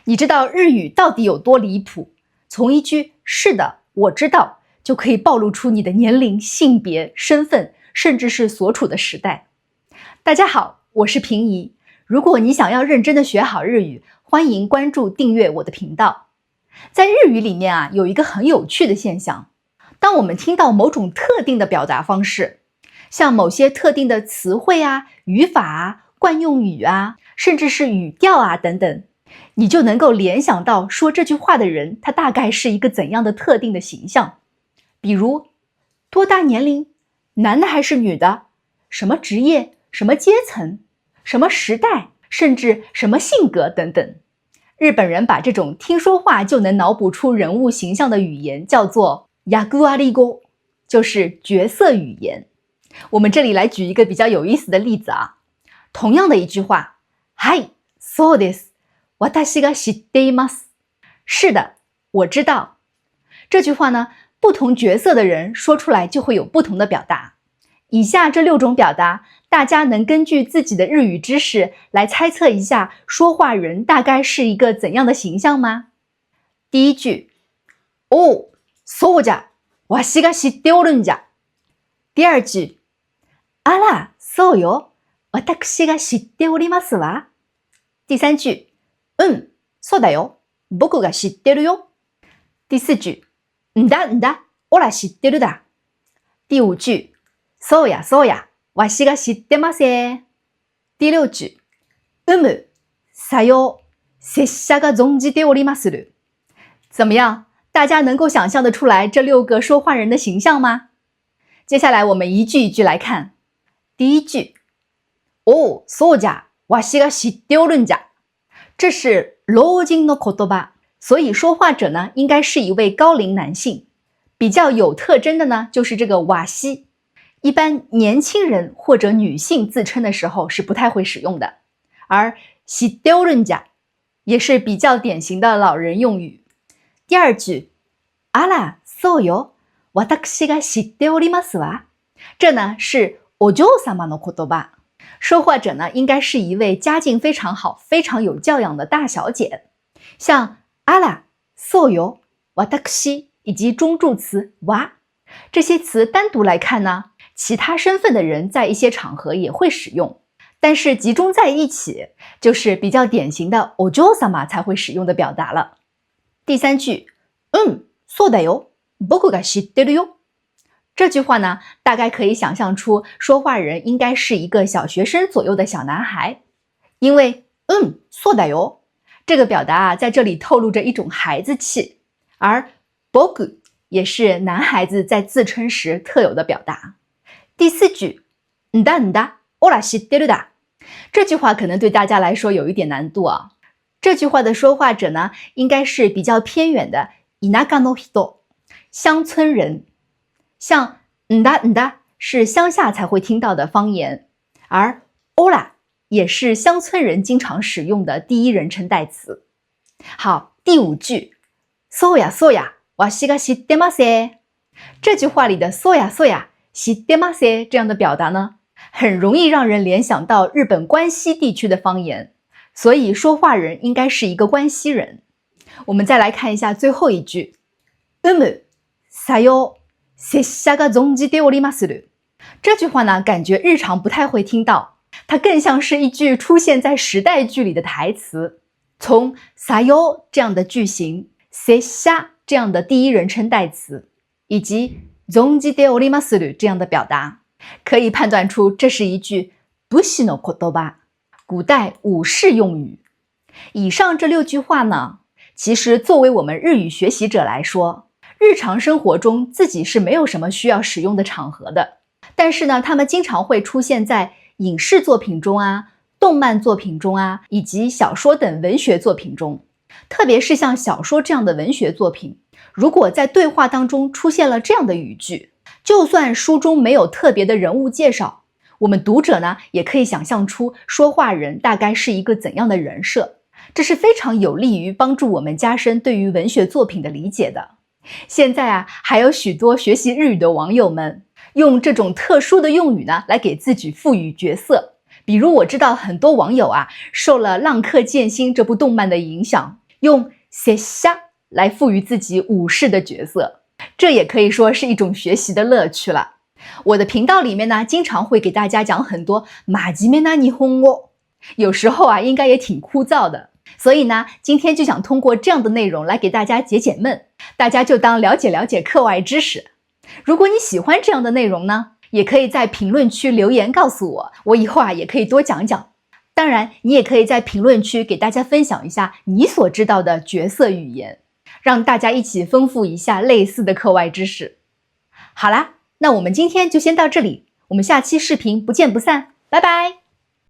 你知道日语到底有多离谱？从一句“是的，我知道”就可以暴露出你的年龄、性别、身份，甚至是所处的时代。大家好，我是平怡。如果你想要认真的学好日语，欢迎关注订阅我的频道。在日语里面有一个很有趣的现象，当我们听到某种特定的表达方式，像某些特定的词汇语法惯用语甚至是语调等等，你就能够联想到说这句话的人他大概是一个怎样的特定的形象。比如多大年龄，男的还是女的，什么职业，什么阶层，什么时代，甚至什么性格等等。日本人把这种听说话就能脑补出人物形象的语言叫做役割語，就是角色语言。我们这里来举一个比较有意思的例子同样的一句话，はい、そうです。私が知っています。是的，我知道。这句话呢，不同角色的人说出来就会有不同的表达。以下这6种表达，大家能根据自己的日语知识来猜测一下说话人大概是一个怎样的形象吗？第一句，お、そうじゃ、わしが知っておるんじゃ。第二句、あら、そうよ、私が知っておりますわ。第三句、そうだよ、僕が知ってるよ。第四句、んだんだ、おら知ってるだ。第五句、そうやそうや、わしが知ってます。第六句、さよう、拙者が存じておりまする。怎么样？大家能够想象得出来这6个说话人的形象吗？接下来我们一句一句来看。第一句、お、そうじゃ、わしが知っておるんじゃ。这是老人の言葉，所以说话者呢应该是一位高龄男性。比较有特征的呢就是这个わし，一般年轻人或者女性自称的时候是不太会使用的。而知っておるんじゃ也是比较典型的老人用语。第二句、あら、そうよ、私が知っておりますわ。这呢是お嬢様の言葉。说话者呢应该是一位家境非常好、非常有教养的大小姐。像あら、そうよ、私以及中助词わ这些词单独来看呢，其他身份的人在一些场合也会使用，但是集中在一起就是比较典型的お嬢様才会使用的表达了。第三句、そうだよ、僕が知ってるよ。这句话呢，大概可以想象出说话人应该是一个小学生左右的小男孩，因为そうだよ这个表达在这里透露着一種孩子气，而僕也是男孩子在自称时特有的表达。第四句、んだんだ、おら知ってるだ。这句话可能对大家来说有一点难度这句话的说话者呢，应该是比较偏远的田舎の人，乡村人。像んだんだ是乡下才会听到的方言，而おら也是乡村人经常使用的第一人称代词。好，第五句、そうやそうや、わしが知ってます。这句话里的そうやそうや、知ってます这样的表达呢，很容易让人联想到日本关西地区的方言，所以说话人应该是一个关西人。我们再来看一下最后一句、さよう、拙者が存じておりまする。这句话呢，感觉日常不太会听到，它更像是一句出现在时代剧里的台词。从さよ这样的句型、拙者这样的第一人称代词，以及存じておりまする这样的表达，可以判断出这是一句武士の言葉，古代武士用语。以上这6句话呢，其实作为我们日语学习者来说，日常生活中自己是没有什么需要使用的场合的，但是呢，它们经常会出现在影视作品中动漫作品中以及小说等文学作品中。特别是像小说这样的文学作品，如果在对话当中出现了这样的语句，就算书中没有特别的人物介绍，我们读者呢也可以想象出说话人大概是一个怎样的人设。这是非常有利于帮助我们加深对于文学作品的理解的。现在还有许多学习日语的网友们用这种特殊的用语呢来给自己赋予角色。比如我知道很多网友受了《浪客剑心》这部动漫的影响，用谢谢来赋予自己武士的角色，这也可以说是一种学习的乐趣了。我的频道里面呢，经常会给大家讲很多马吉面那尼轰哦，有时候啊，应该也挺枯燥的。所以呢，今天就想通过这样的内容来给大家解解闷，大家就当了解了解课外知识。如果你喜欢这样的内容呢，也可以在评论区留言告诉我，我以后啊也可以多讲讲。当然，你也可以在评论区给大家分享一下你所知道的角色语言，让大家一起丰富一下类似的课外知识。好啦，那我们今天就先到这里，我们下期视频不见不散，拜拜。